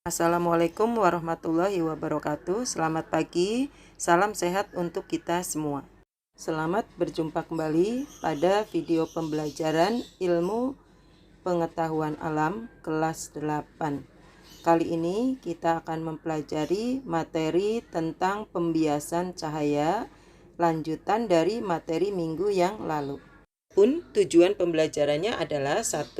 Assalamualaikum warahmatullahi wabarakatuh. Selamat pagi, salam sehat untuk kita semua. Selamat berjumpa kembali pada video pembelajaran ilmu pengetahuan alam kelas 8. Kali ini kita akan mempelajari materi tentang pembiasan cahaya, lanjutan dari materi minggu yang lalu. Tujuan pembelajarannya adalah 1.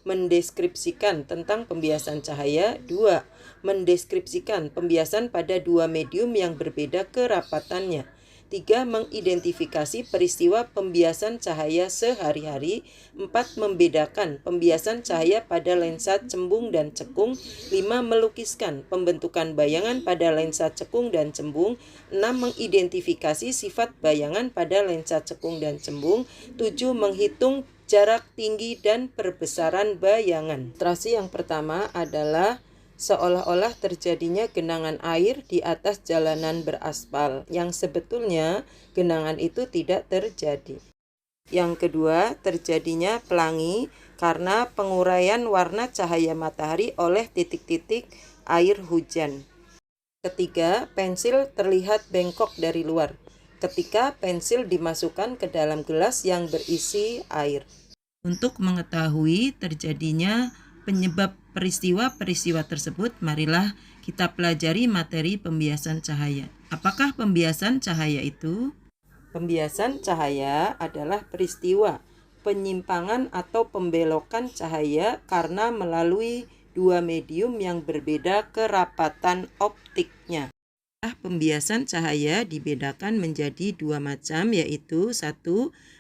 Mendeskripsikan tentang pembiasan cahaya. 2. Mendeskripsikan pembiasan pada dua medium yang berbeda kerapatannya. 3. Mengidentifikasi peristiwa pembiasan cahaya sehari-hari. 4. Membedakan pembiasan cahaya pada lensa cembung dan cekung. 5. Melukiskan pembentukan bayangan pada lensa cekung dan cembung. 6. Mengidentifikasi sifat bayangan pada lensa cekung dan cembung. 7. Menghitung jarak tinggi dan perbesaran bayangan. Ilustrasi yang pertama adalah seolah-olah terjadinya genangan air di atas jalanan beraspal, yang sebetulnya genangan itu tidak terjadi. Yang kedua, terjadinya pelangi karena penguraian warna cahaya matahari oleh titik-titik air hujan. Ketiga, pensil terlihat bengkok dari luar ketika pensil dimasukkan ke dalam gelas yang berisi air. Untuk mengetahui terjadinya penyebab peristiwa-peristiwa tersebut, marilah kita pelajari materi pembiasan cahaya. Apakah pembiasan cahaya itu? Pembiasan cahaya adalah peristiwa penyimpangan atau pembelokan cahaya karena melalui dua medium yang berbeda kerapatan optiknya. Pembiasan cahaya dibedakan menjadi dua macam, yaitu 1.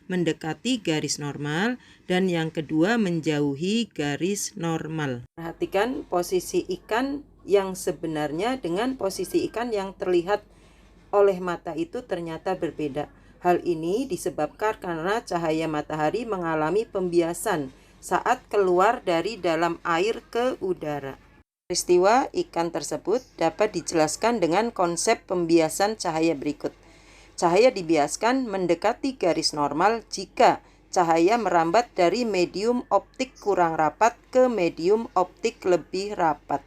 Mendekati garis normal dan yang kedua menjauhi garis normal. Perhatikan posisi ikan yang sebenarnya dengan posisi ikan yang terlihat oleh mata itu ternyata berbeda. Hal ini disebabkan karena cahaya matahari mengalami pembiasan saat keluar dari dalam air ke udara. Peristiwa ikan tersebut dapat dijelaskan dengan konsep pembiasan cahaya berikut. Cahaya dibiaskan mendekati garis normal jika cahaya merambat dari medium optik kurang rapat ke medium optik lebih rapat.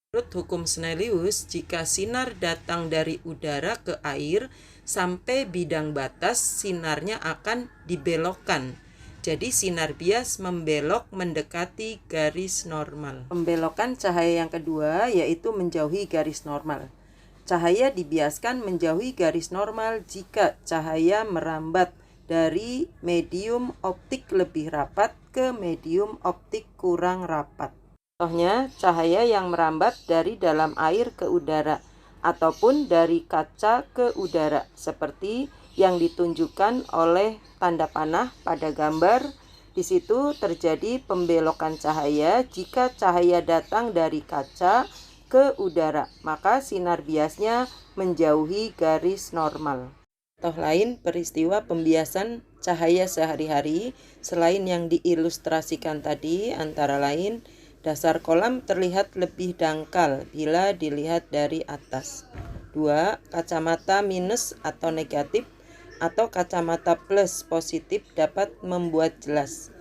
Menurut hukum Snellius, jika sinar datang dari udara ke air sampai bidang batas, sinarnya akan dibelokkan. Jadi sinar bias membelok mendekati garis normal. Pembelokan cahaya yang kedua yaitu menjauhi garis normal. Cahaya dibiaskan menjauhi garis normal jika cahaya merambat dari medium optik lebih rapat ke medium optik kurang rapat. Contohnya, cahaya yang merambat dari dalam air ke udara ataupun dari kaca ke udara, seperti yang ditunjukkan oleh tanda panah pada gambar. Di situ terjadi pembelokan cahaya jika cahaya datang dari kaca ke udara, maka sinar biasnya menjauhi garis normal. Contoh lain peristiwa pembiasan cahaya sehari-hari selain yang diilustrasikan tadi antara lain dasar kolam terlihat lebih dangkal bila dilihat dari atas. 2. Kacamata minus atau negatif atau kacamata plus positif dapat membuat jelas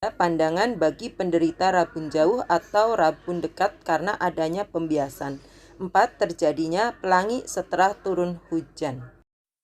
pandangan bagi penderita rabun jauh atau rabun dekat karena adanya pembiasan. 4. Terjadinya pelangi setelah turun hujan.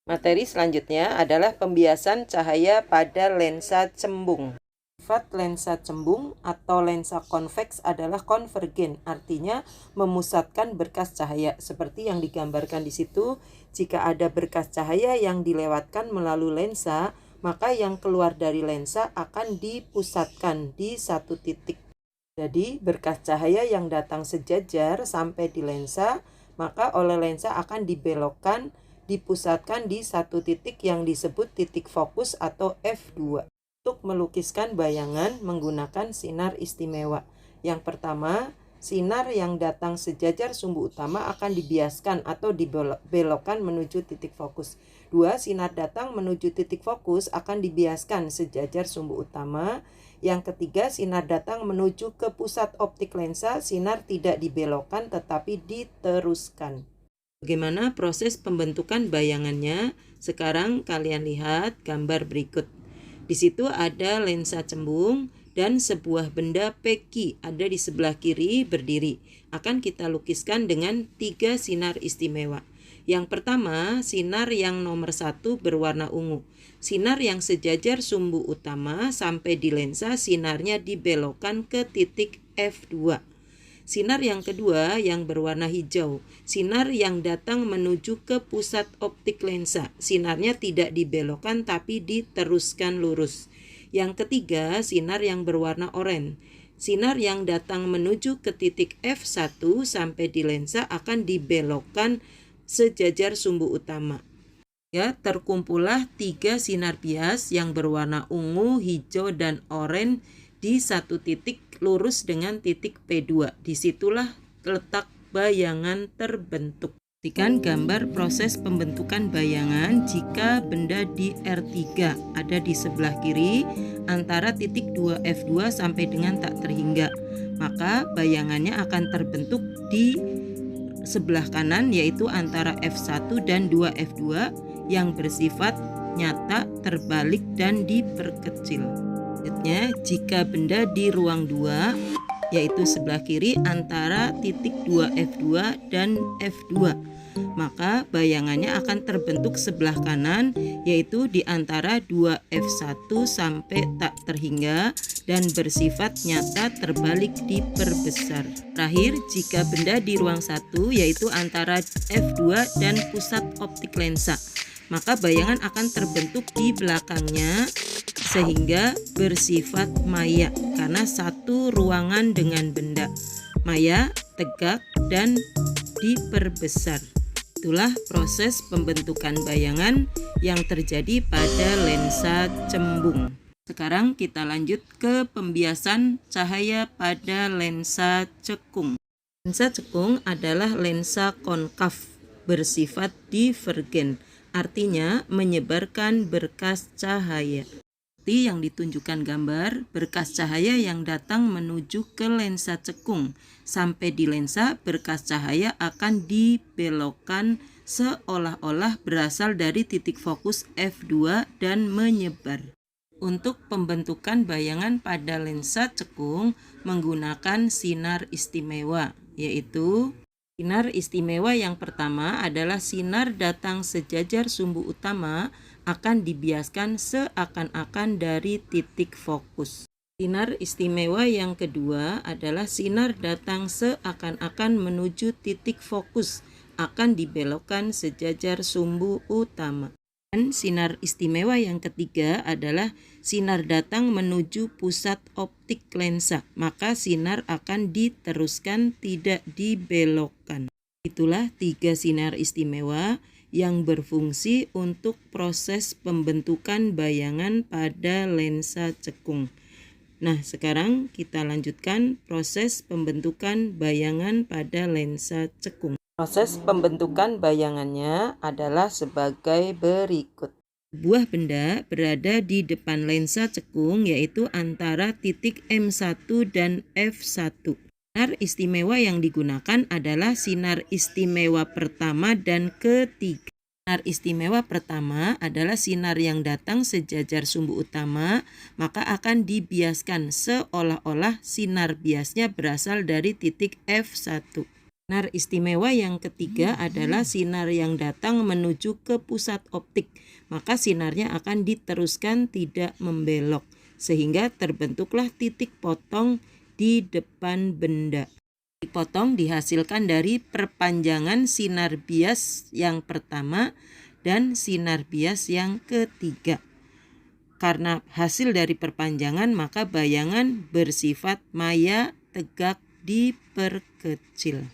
Materi selanjutnya adalah pembiasan cahaya pada lensa cembung. Sifat lensa cembung atau lensa konveks adalah konvergen, artinya memusatkan berkas cahaya. Seperti yang digambarkan di situ, jika ada berkas cahaya yang dilewatkan melalui lensa, maka yang keluar dari lensa akan dipusatkan di satu titik. Jadi berkas cahaya yang datang sejajar sampai di lensa, maka oleh lensa akan dibelokkan, dipusatkan di satu titik yang disebut titik fokus atau F2. Untuk melukiskan bayangan menggunakan sinar istimewa. Yang pertama, sinar yang datang sejajar sumbu utama akan dibiaskan atau dibelokkan menuju titik fokus. 2. Sinar datang menuju titik fokus akan dibiaskan sejajar sumbu utama. Yang ketiga, sinar datang menuju ke pusat optik lensa, sinar tidak dibelokkan tetapi diteruskan. Bagaimana proses pembentukan bayangannya? Sekarang kalian lihat gambar berikut. Di situ ada lensa cembung dan sebuah benda peki ada di sebelah kiri berdiri. Akan kita lukiskan dengan 3 sinar istimewa. Yang pertama, sinar yang nomor 1 berwarna ungu. Sinar yang sejajar sumbu utama sampai di lensa, sinarnya dibelokkan ke titik F2. Sinar yang kedua yang berwarna hijau, sinar yang datang menuju ke pusat optik lensa. Sinarnya tidak dibelokkan tapi diteruskan lurus. Yang ketiga, sinar yang berwarna oranye. Sinar yang datang menuju ke titik F1 sampai di lensa akan dibelokkan sejajar sumbu utama. Ya, terkumpullah 3 sinar bias yang berwarna ungu, hijau, dan oranye di satu titik lurus dengan titik P2. Disitulah letak bayangan terbentuk. Perhatikan gambar proses pembentukan bayangan jika benda di R3 ada di sebelah kiri antara titik 2F2 sampai dengan tak terhingga. Maka bayangannya akan terbentuk di sebelah kanan, yaitu antara F1 dan 2F2 yang bersifat nyata, terbalik, dan diperkecil. Selanjutnya, jika benda di ruang 2 yaitu sebelah kiri antara titik 2F2 dan F2, maka bayangannya akan terbentuk sebelah kanan, yaitu di antara 2F1 sampai tak terhingga dan bersifat nyata, terbalik, diperbesar. Terakhir, jika benda di ruang 1 yaitu antara F2 dan pusat optik lensa, maka bayangan akan terbentuk di belakangnya sehingga bersifat maya karena satu ruangan dengan benda. Maya, tegak, dan diperbesar. Itulah proses pembentukan bayangan yang terjadi pada lensa cembung. Sekarang kita lanjut ke pembiasan cahaya pada lensa cekung. Lensa cekung adalah lensa konkav bersifat divergen, artinya menyebarkan berkas cahaya. Seperti yang ditunjukkan gambar, berkas cahaya yang datang menuju ke lensa cekung. Sampai di lensa, berkas cahaya akan dibelokkan seolah-olah berasal dari titik fokus F2 dan menyebar. Untuk pembentukan bayangan pada lensa cekung menggunakan sinar istimewa, yaitu sinar istimewa yang pertama adalah sinar datang sejajar sumbu utama akan dibiaskan seakan-akan dari titik fokus. Sinar istimewa yang kedua adalah sinar datang seakan-akan menuju titik fokus akan dibelokkan sejajar sumbu utama. Dan sinar istimewa yang ketiga adalah sinar datang menuju pusat optik lensa, maka sinar akan diteruskan, tidak dibelokkan. Itulah 3 sinar istimewa yang berfungsi untuk proses pembentukan bayangan pada lensa cekung. Nah, sekarang kita lanjutkan proses pembentukan bayangan pada lensa cekung. Proses pembentukan bayangannya adalah sebagai berikut. Sebuah benda berada di depan lensa cekung, yaitu antara titik M1 dan F1. Sinar istimewa yang digunakan adalah sinar istimewa pertama dan ketiga. Sinar istimewa pertama adalah sinar yang datang sejajar sumbu utama, maka akan dibiaskan seolah-olah sinar biasnya berasal dari titik F1. Sinar istimewa yang ketiga adalah sinar yang datang menuju ke pusat optik, maka sinarnya akan diteruskan, tidak membelok, sehingga terbentuklah titik potong di depan benda. Titik potong dihasilkan dari perpanjangan sinar bias yang pertama dan sinar bias yang ketiga. Karena hasil dari perpanjangan, maka bayangan bersifat maya, tegak, diperkecil.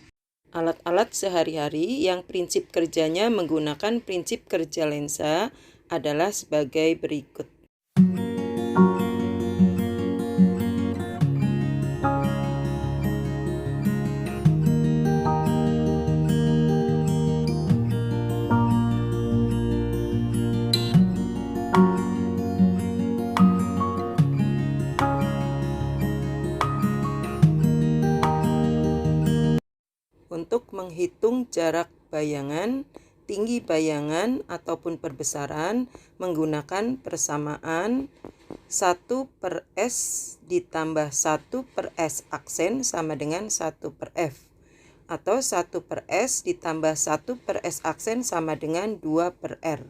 Alat-alat sehari-hari yang prinsip kerjanya menggunakan prinsip kerja lensa adalah sebagai berikut. Untuk menghitung jarak bayangan, tinggi bayangan ataupun perbesaran menggunakan persamaan 1/S ditambah 1/S aksen sama dengan 1/F. Atau 1/S ditambah 1/S aksen sama dengan 2/R.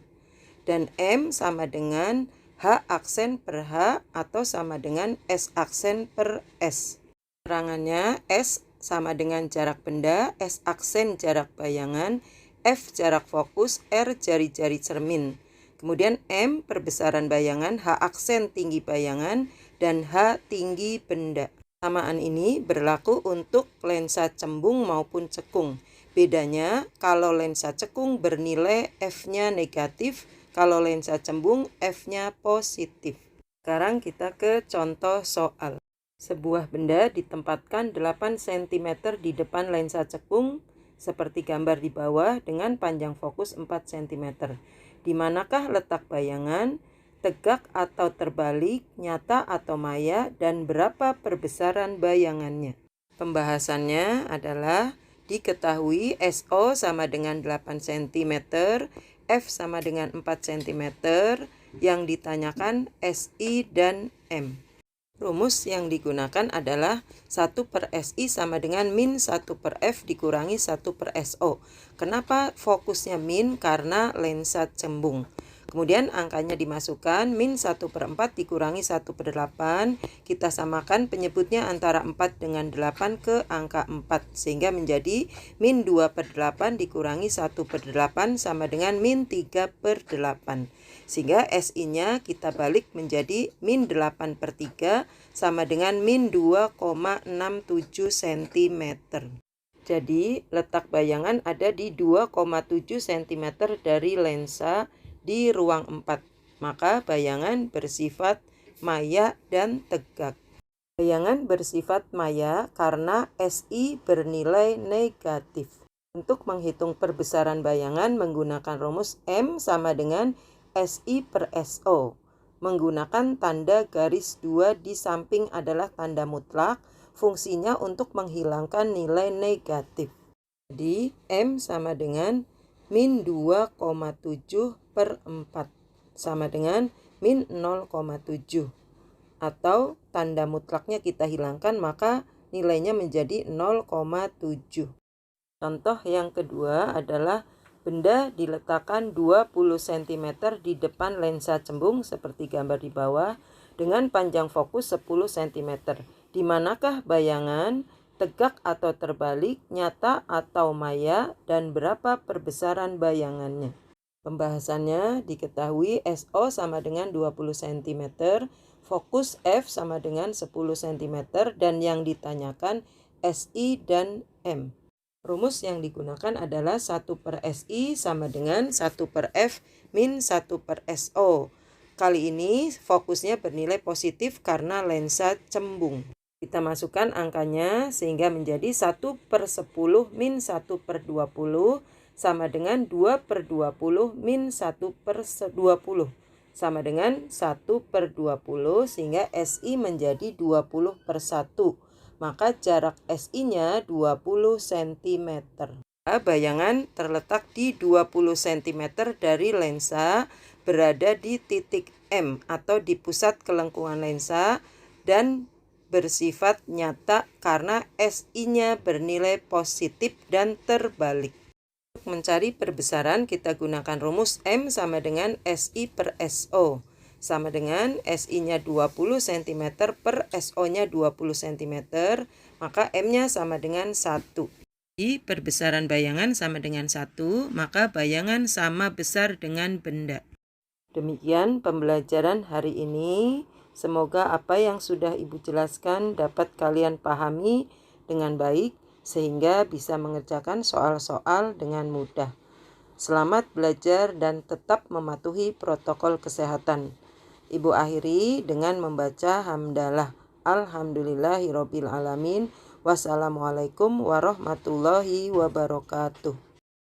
Dan M sama dengan H aksen per H atau sama dengan S aksen per S. Keterangannya S sama dengan jarak benda, S aksen jarak bayangan, F jarak fokus, R jari-jari cermin. Kemudian M perbesaran bayangan, H aksen tinggi bayangan, dan H tinggi benda. Persamaan ini berlaku untuk lensa cembung maupun cekung. Bedanya kalau lensa cekung bernilai F-nya negatif, kalau lensa cembung F-nya positif. Sekarang kita ke contoh soal. Sebuah benda ditempatkan 8 cm di depan lensa cekung seperti gambar di bawah dengan panjang fokus 4 cm. Di manakah letak bayangan, tegak atau terbalik, nyata atau maya, dan berapa perbesaran bayangannya? Pembahasannya adalah diketahui SO sama dengan 8 cm, F sama dengan 4 cm, yang ditanyakan SI dan M. Rumus yang digunakan adalah 1/SI sama dengan min 1/F dikurangi 1/SO. Kenapa fokusnya min? Karena lensa cembung. Kemudian angkanya dimasukkan, min 1/4 dikurangi 1/8. Kita samakan penyebutnya antara 4 dengan 8 ke angka 4. Sehingga menjadi min 2/8 dikurangi 1/8 sama dengan min 3/8. Sehingga SI-nya kita balik menjadi min 8/3 sama dengan min 2,67 cm. Jadi letak bayangan ada di 2,7 cm dari lensa di ruang 4. Maka bayangan bersifat maya dan tegak. Bayangan bersifat maya karena SI bernilai negatif. Untuk menghitung perbesaran bayangan menggunakan rumus M sama dengan SI per SO. Menggunakan tanda garis 2 di samping adalah tanda mutlak. Fungsinya untuk menghilangkan nilai negatif. Jadi M sama dengan min 2,7/4 sama dengan min 0,7. Atau tanda mutlaknya kita hilangkan maka nilainya menjadi 0,7. Contoh yang kedua adalah benda diletakkan 20 cm di depan lensa cembung seperti gambar di bawah dengan panjang fokus 10 cm. Di manakah bayangan, tegak atau terbalik, nyata atau maya, dan berapa perbesaran bayangannya? Pembahasannya diketahui SO sama dengan 20 cm, fokus F sama dengan 10 cm, dan yang ditanyakan SI dan M. Rumus yang digunakan adalah 1/SI sama dengan 1/F min 1/SO. Kali ini fokusnya bernilai positif karena lensa cembung. Kita masukkan angkanya sehingga menjadi 1/10 min 1/20 sama dengan 2/20 min 1/20 sama dengan 1/20 sehingga SI menjadi 20/1. Maka jarak SI-nya 20 cm. Bayangan terletak di 20 cm dari lensa berada di titik M atau di pusat kelengkungan lensa dan bersifat nyata karena SI-nya bernilai positif dan terbalik. Untuk mencari perbesaran kita gunakan rumus M sama dengan SI per SO. Sama dengan SI-nya 20 cm per SO-nya 20 cm, maka M-nya sama dengan 1. Jadi perbesaran bayangan sama dengan 1, maka bayangan sama besar dengan benda. Demikian pembelajaran hari ini. Semoga apa yang sudah Ibu jelaskan dapat kalian pahami dengan baik, sehingga bisa mengerjakan soal-soal dengan mudah. Selamat belajar dan tetap mematuhi protokol kesehatan. Ibu akhiri dengan membaca hamdalah. Alhamdulillahirobbilalamin. Wassalamualaikum warahmatullahi wabarakatuh.